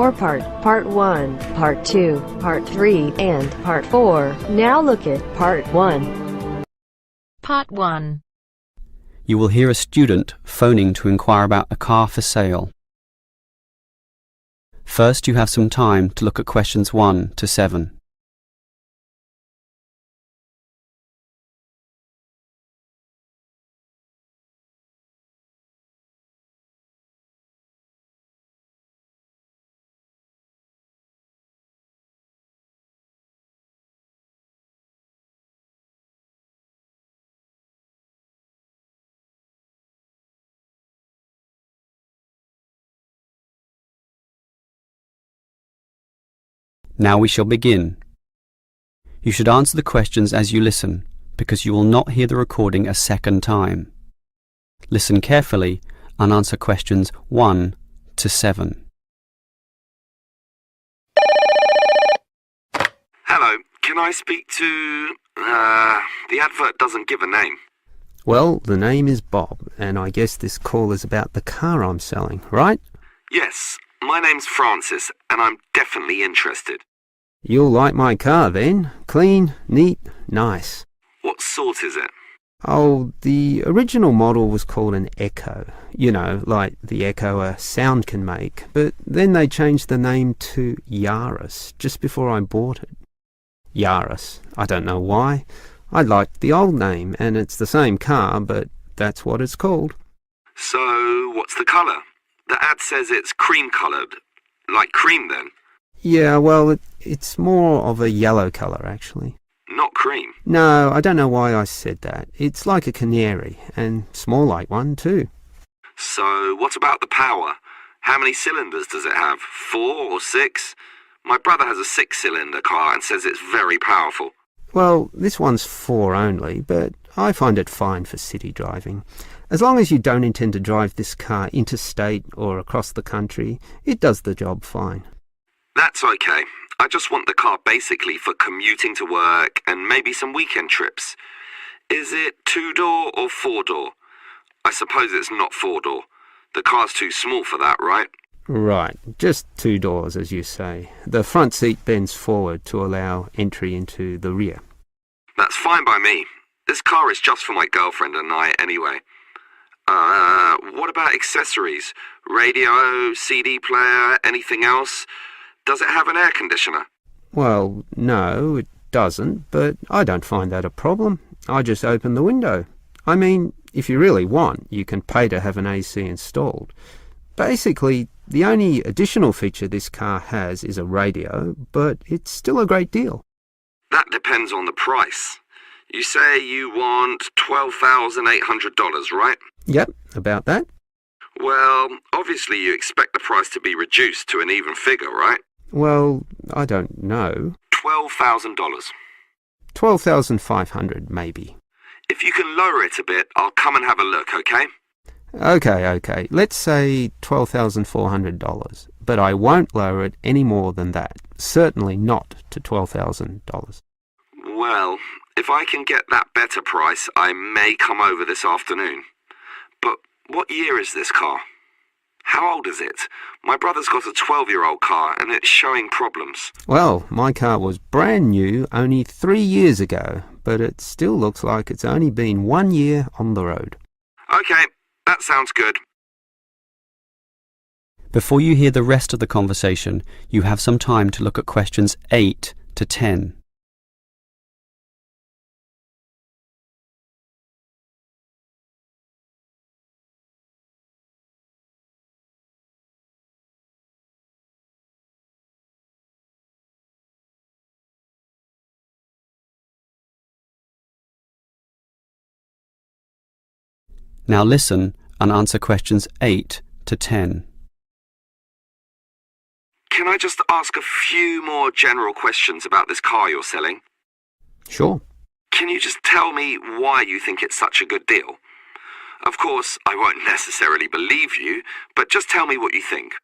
four-part, Part 1, Part 2, Part 3, and Part 4. Now look at Part 1. Part 1. You will hear a student phoning to inquire about a car for sale. First, you have some time to look at questions 1 to 7. Now we shall begin. You should answer the questions as you listen, because you will not hear the recording a second time. Listen carefully and answer questions 1 to 7. Hello, can I speak to... the advert doesn't give a name. Well, the name is Bob, and I guess this call is about the car I'm selling, right? Yes, my name's Francis, and I'm definitely interested. You'll like my car then. Clean, neat, nice. What sort is it? Oh, the original model was called an Echo. You know, like the echo a sound can make. But then they changed the name to Yaris just before I bought it. Yaris. I don't know why. I liked the old name, and it's the same car, but that's what it's called. So, what's the colour? The ad says it's cream-coloured. Like cream, then? Yeah, well, it's more of a yellow colour, actually. Not cream? No, I don't know why I said that. It's like a canary, and small like one, too. So, what about the power? How many cylinders does it have? 4 or 6? My brother has a 6-cylinder car and says it's very powerful. Well, this one's 4 only, but I find it fine for city driving. As long as you don't intend to drive this car interstate or across the country, it does the job fine. That's okay. I just want the car basically for commuting to work and maybe some weekend trips. Is it 2-door or 4-door? I suppose it's not 4-door. The car's too small for that, right? Right, just 2 doors, as you say. The front seat bends forward to allow entry into the rear. That's fine by me. This car is just for my girlfriend and I anyway. What about accessories? Radio, CD player, anything else? Does it have an air conditioner? Well, no, it doesn't, but I don't find that a problem. I just open the window. I mean, if you really want, you can pay to have an AC installed. Basically, the only additional feature this car has is a radio, but it's still a great deal. That depends on the price. You say you want $12,800, right? Yep, about that. Well, obviously you expect the price to be reduced to an even figure, right? Well, I don't know. $12,000. $12,500, maybe. If you can lower it a bit, I'll come and have a look, okay? Okay. Let's say $12,400, but I won't lower it any more than that. Certainly not to $12,000. Well, if I can get that better price, I may come over this afternoon. But what year is this car? How old is it? My brother's got a 12-year-old car and it's showing problems. Well, my car was brand new only 3 years ago, but it still looks like it's only been 1 year on the road. Okay, that sounds good. Before you hear the rest of the conversation, you have some time to look at questions 8 to 10. Now listen and answer questions 8 to 10. Can I just ask a few more general questions about this car you're selling? Sure. Can you just tell me why you think it's such a good deal? Of course, I won't necessarily believe you, but just tell me what you think.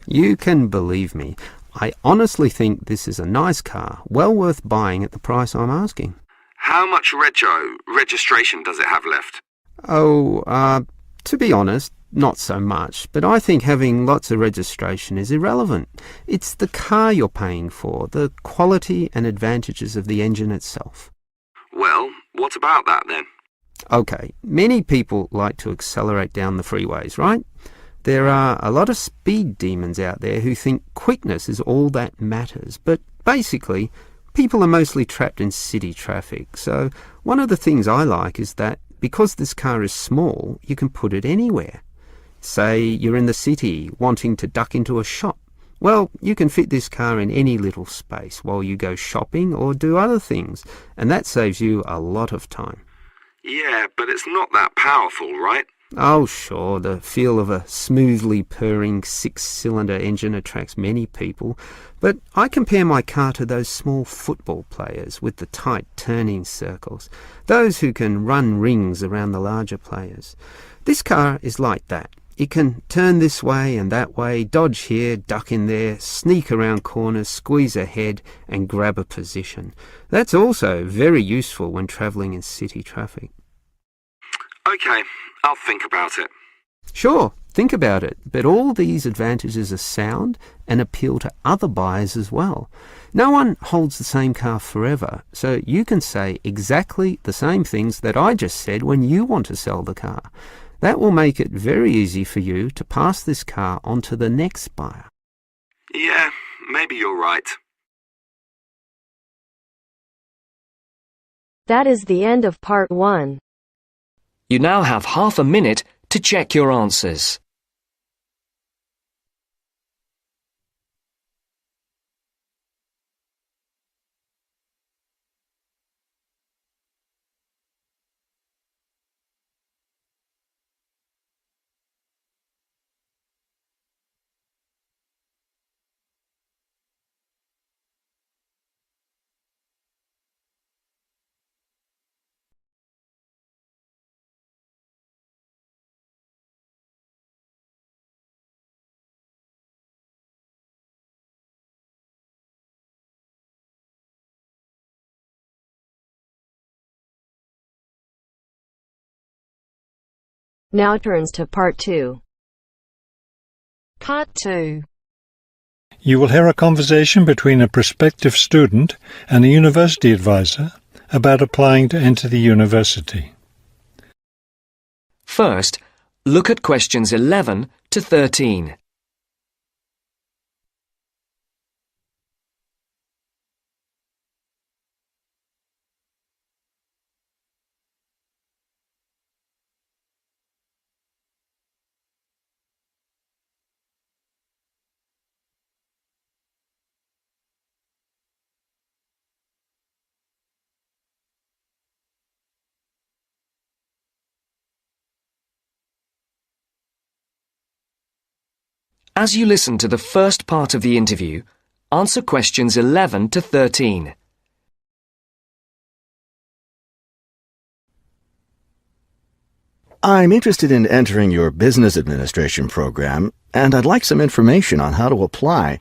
You can believe me. I honestly think this is a nice car, well worth buying at the price I'm asking. How much registration does it have left? Oh, to be honest, not so much, but I think having lots of registration is irrelevant. It's the car you're paying for, the quality and advantages of the engine itself. Well, what about that then? Okay, many people like to accelerate down the freeways, right? There are a lot of speed demons out there who think quickness is all that matters, but basically, people are mostly trapped in city traffic. So one of the things I like is that because this car is small, you can put it anywhere. Say you're in the city wanting to duck into a shop. Well, you can fit this car in any little space while you go shopping or do other things, and that saves you a lot of time. Yeah, but it's not that powerful, right? Oh, sure, the feel of a smoothly purring six-cylinder engine attracts many people, but I compare my car to those small football players with the tight turning circles, those who can run rings around the larger players. This car is like that. It can turn this way and that way, dodge here, duck in there, sneak around corners, squeeze ahead and grab a position. That's also very useful when travelling in city traffic. Okay, I'll think about it. Sure, think about it, but all these advantages are sound and appeal to other buyers as well. No one holds the same car forever, so you can say exactly the same things that I just said when you want to sell the car. That will make it very easy for you to pass this car on to the next buyer. Yeah, maybe you're right. That is the end of part 1. You now have half a minute to check your answers. Now turns to part 2. Part 2. You will hear a conversation between a prospective student and a university advisor about applying to enter the university. First, look at questions 11 to 13. As you listen to the first part of the interview, answer questions 11 to 13. I'm interested in entering your business administration program, and I'd like some information on how to apply.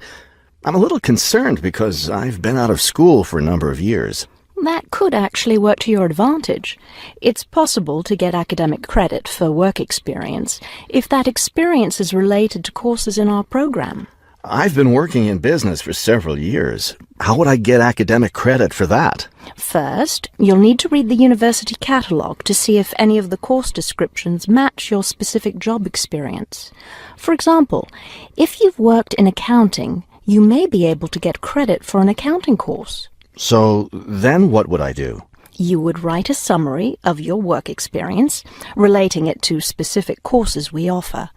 I'm a little concerned because I've been out of school for a number of years. That could actually work to your advantage. It's possible to get academic credit for work experience if that experience is related to courses in our program. I've been working in business for several years. How would I get academic credit for that? First, you'll need to read the university catalogue to see if any of the course descriptions match your specific job experience. For example, if you've worked in accounting, you may be able to get credit for an accounting course. So then what would I do? You would write a summary of your work experience, relating it to specific courses we offer.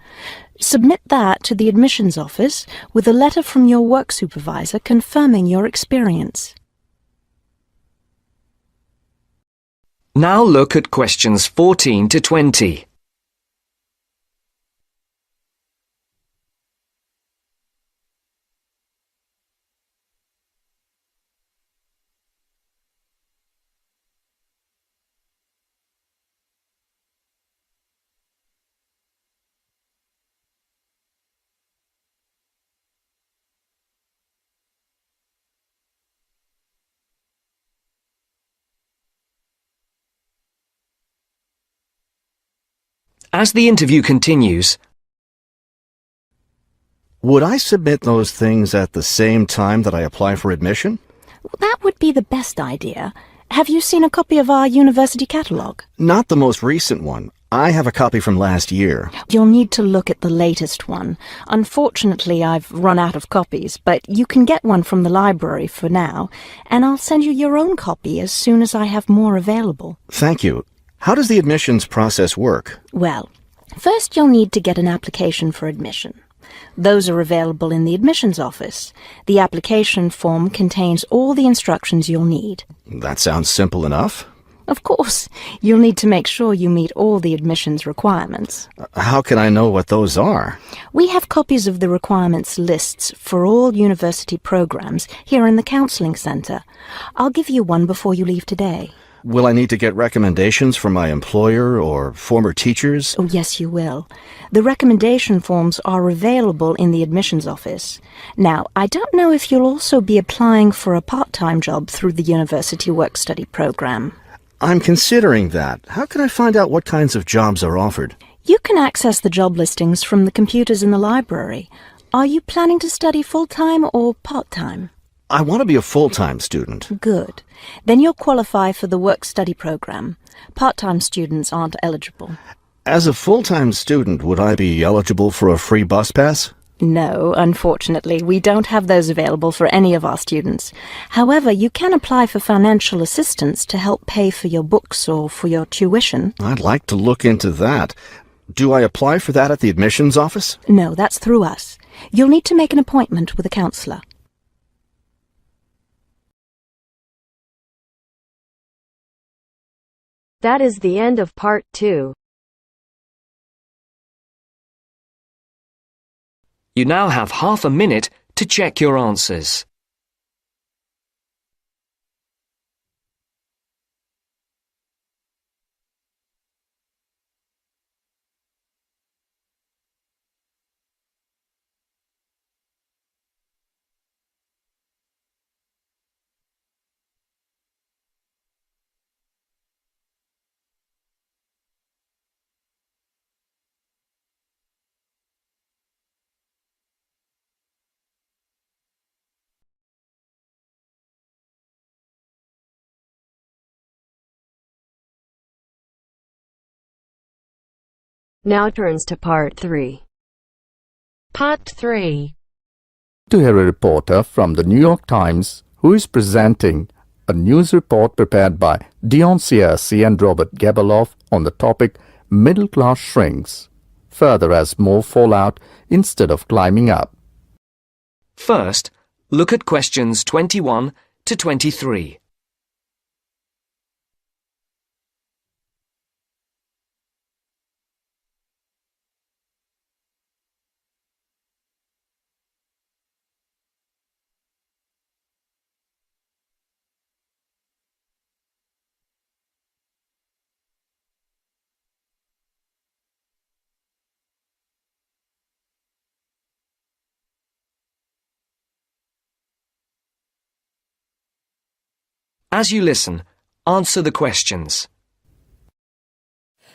Submit that to the admissions office with a letter from your work supervisor confirming your experience. Now look at questions 14 to 20. As the interview continues, Would I submit those things at the same time that I apply for admission? That would be the best idea. Have you seen a copy of our university catalogue? Not the most recent one. I have a copy from last year. You'll need to look at the latest one. Unfortunately, I've run out of copies, but you can get one from the library for now, and I'll send you your own copy as soon as I have more available. Thank you. How does the admissions process work? Well, first you'll need to get an application for admission. Those are available in the admissions office. The application form contains all the instructions you'll need. That sounds simple enough. Of course, you'll need to make sure you meet all the admissions requirements. How can I know what those are? We have copies of the requirements lists for all university programs here in the counselling centre. I'll give you one before you leave today. Will I need to get recommendations from my employer or former teachers? Oh, yes, you will. The recommendation forms are available in the admissions office. Now, I don't know if you'll also be applying for a part-time job through the university work-study program. I'm considering that. How can I find out what kinds of jobs are offered? You can access the job listings from the computers in the library. Are you planning to study full-time or part-time? I want to be a full-time student. Good. Then you'll qualify for the work-study program. Part-time students aren't eligible. As a full-time student, would I be eligible for a free bus pass? No, unfortunately, we don't have those available for any of our students. However, you can apply for financial assistance to help pay for your books or for your tuition. I'd like to look into that. Do I apply for that at the admissions office? No, that's through us. You'll need to make an appointment with a counsellor. That is the end of part 2. you now have half a minute to check your answers. Now turns to part 3. Part 3. To hear a reporter from the New York Times who is presenting a news report prepared by Dion Searcy and Robert Gebeloff on the topic Middle Class Shrinks, further as more fall out instead of climbing up. First, look at questions 21 to 23. As you listen, answer the questions.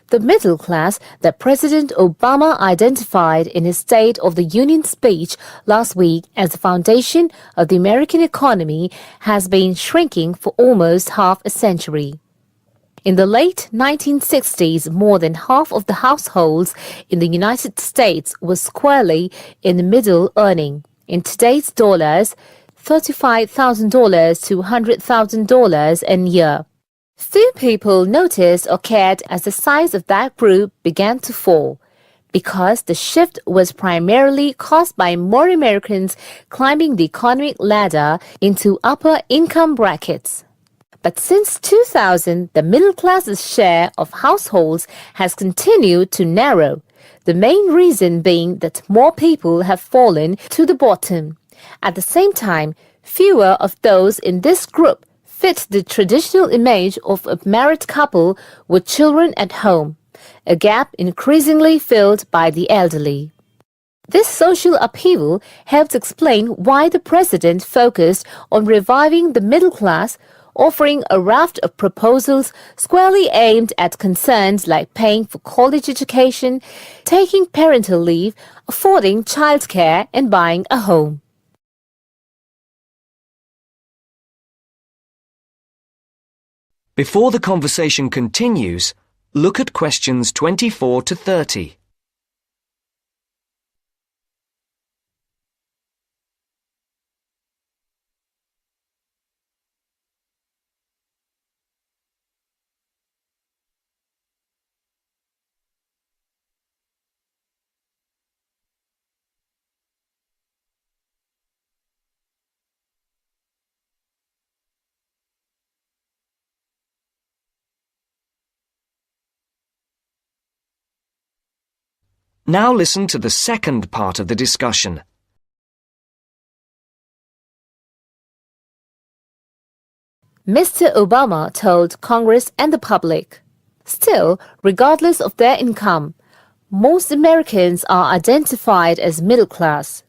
The middle class that President Obama identified in his State of the Union speech last week as the foundation of the American economy has been shrinking for almost half a century. In the late 1960s, more than half of the households in the United States were squarely in the middle earning, in today's dollars, $35,000 to $100,000 a year. Few people noticed or cared as the size of that group began to fall, because the shift was primarily caused by more Americans climbing the economic ladder into upper income brackets. But since 2000, the middle class's share of households has continued to narrow, the main reason being that more people have fallen to the bottom. At the same time, fewer of those in this group fit the traditional image of a married couple with children at home, a gap increasingly filled by the elderly. This social upheaval helps explain why the president focused on reviving the middle class, offering a raft of proposals squarely aimed at concerns like paying for college education, taking parental leave, affording childcare, and buying a home. Before the conversation continues, look at questions 24 to 30. Now listen to the second part of the discussion. Mr. Obama told Congress and the public, "Still, regardless of their income, most Americans are identified as middle class.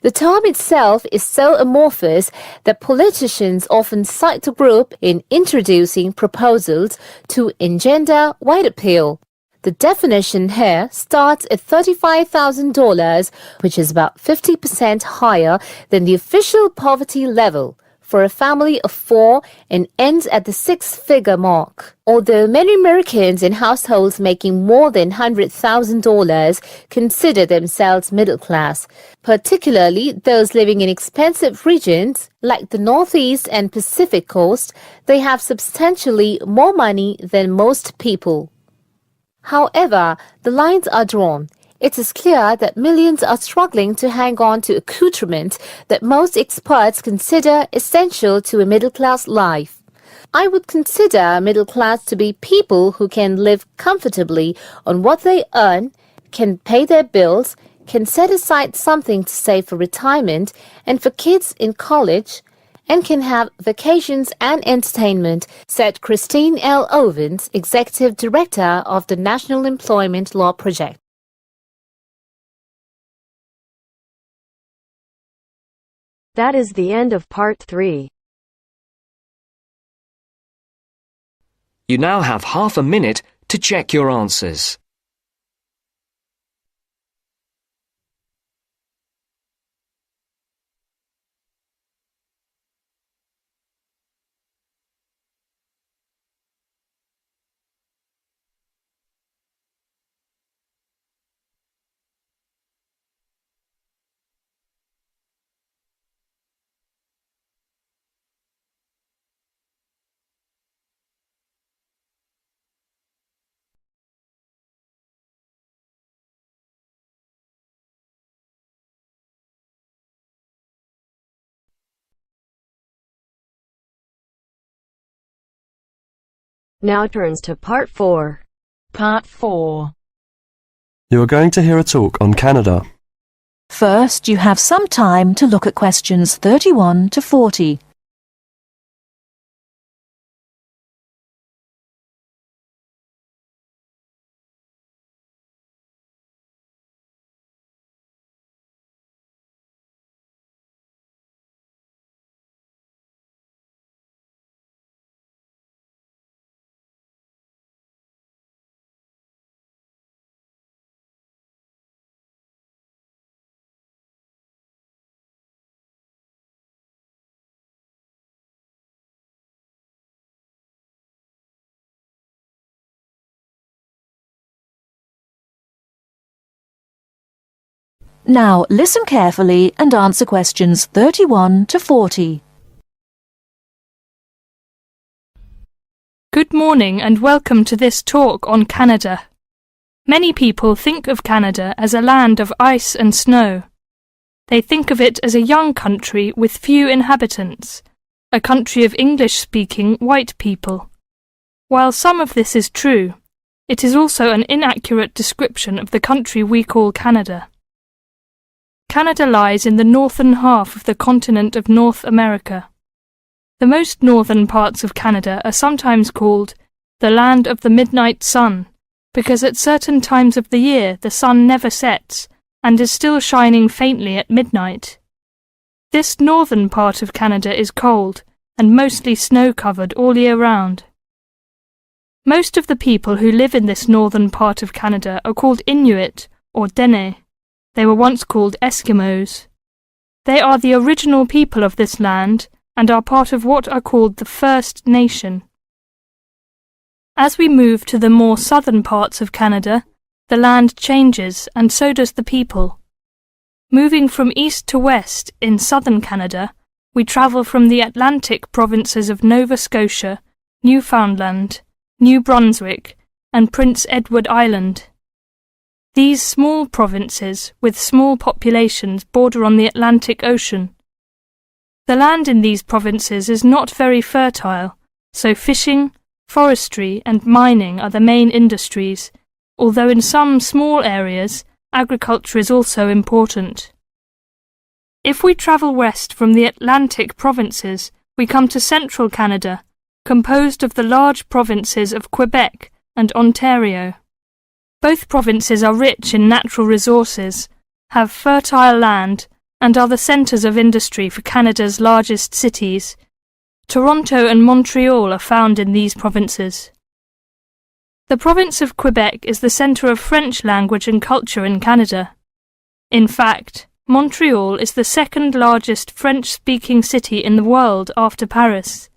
The term itself is so amorphous that politicians often cite the group in introducing proposals to engender wide appeal. The definition here starts at $35,000, which is about 50% higher than the official poverty level for a family of 4 and ends at the 6-figure mark. Although many Americans in households making more than $100,000 consider themselves middle class, particularly those living in expensive regions like the Northeast and Pacific Coast, they have substantially more money than most people. However, the lines are drawn. It is clear that millions are struggling to hang on to accoutrement that most experts consider essential to a middle-class life. I would consider middle class to be people who can live comfortably on what they earn, can pay their bills, can set aside something to save for retirement and for kids in college, and can have vacations and entertainment, said Christine L. Ovens, Executive Director of the National Employment Law Project. That is the end of part 3. You now have half a minute to check your answers. Now turns to part 4. Part 4. You are going to hear a talk on Canada. First, you have some time to look at questions 31 to 40. Now listen carefully and answer questions 31 to 40. Good morning and welcome to this talk on Canada. Many people think of Canada as a land of ice and snow. They think of it as a young country with few inhabitants, a country of English-speaking white people. While some of this is true, it is also an inaccurate description of the country we call Canada. Canada lies in the northern half of the continent of North America. The most northern parts of Canada are sometimes called the land of the midnight sun, because at certain times of the year the sun never sets and is still shining faintly at midnight. This northern part of Canada is cold and mostly snow-covered all year round. Most of the people who live in this northern part of Canada are called Inuit or Dene. They were once called Eskimos. They are the original people of this land and are part of what are called the First Nation. As we move to the more southern parts of Canada, the land changes and so does the people. Moving from east to west in southern Canada, we travel from the Atlantic provinces of Nova Scotia, Newfoundland, New Brunswick, and Prince Edward Island. These small provinces, with small populations, border on the Atlantic Ocean. The land in these provinces is not very fertile, so fishing, forestry, and mining are the main industries, although in some small areas, agriculture is also important. If we travel west from the Atlantic provinces, we come to central Canada, composed of the large provinces of Quebec and Ontario. Both provinces are rich in natural resources, have fertile land, and are the centres of industry for Canada's largest cities. Toronto and Montreal are found in these provinces. The province of Quebec is the centre of French language and culture in Canada. In fact, Montreal is the second largest French-speaking city in the world after Paris.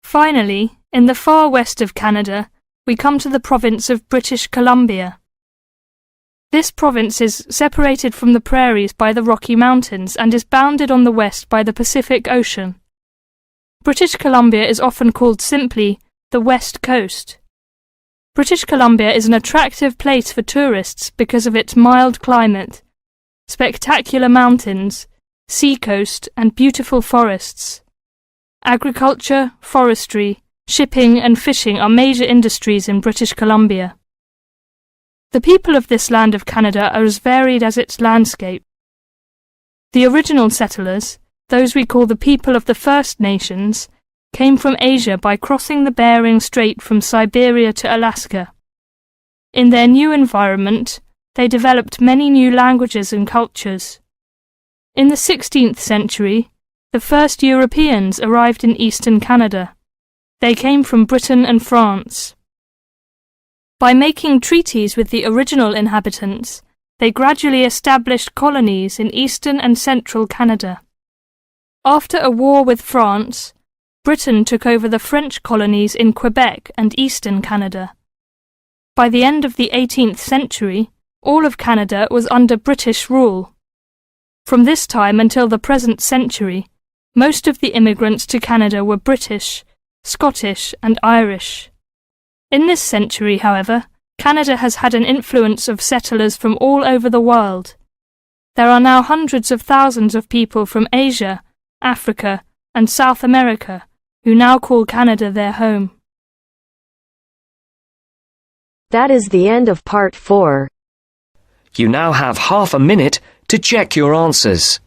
Finally, in the far west of Canada, we come to the province of British Columbia. This province is separated from the prairies by the Rocky Mountains and is bounded on the west by the Pacific Ocean. British Columbia is often called simply the West Coast. British Columbia is an attractive place for tourists because of its mild climate, spectacular mountains, seacoast, and beautiful forests. Agriculture, forestry, shipping and fishing are major industries in British Columbia. The people of this land of Canada are as varied as its landscape. The original settlers, those we call the people of the First Nations, came from Asia by crossing the Bering Strait from Siberia to Alaska. In their new environment, they developed many new languages and cultures. In the 16th century, the first Europeans arrived in eastern Canada. They came from Britain and France. By making treaties with the original inhabitants, they gradually established colonies in eastern and central Canada. After a war with France, Britain took over the French colonies in Quebec and eastern Canada. By the end of the 18th century, all of Canada was under British rule. From this time until the present century, most of the immigrants to Canada were British, Scottish, and Irish. In this century, however, Canada has had an influence of settlers from all over the world. There are now hundreds of thousands of people from Asia, Africa, and South America who now call Canada their home. That is the end of part 4. You now have half a minute to check your answers.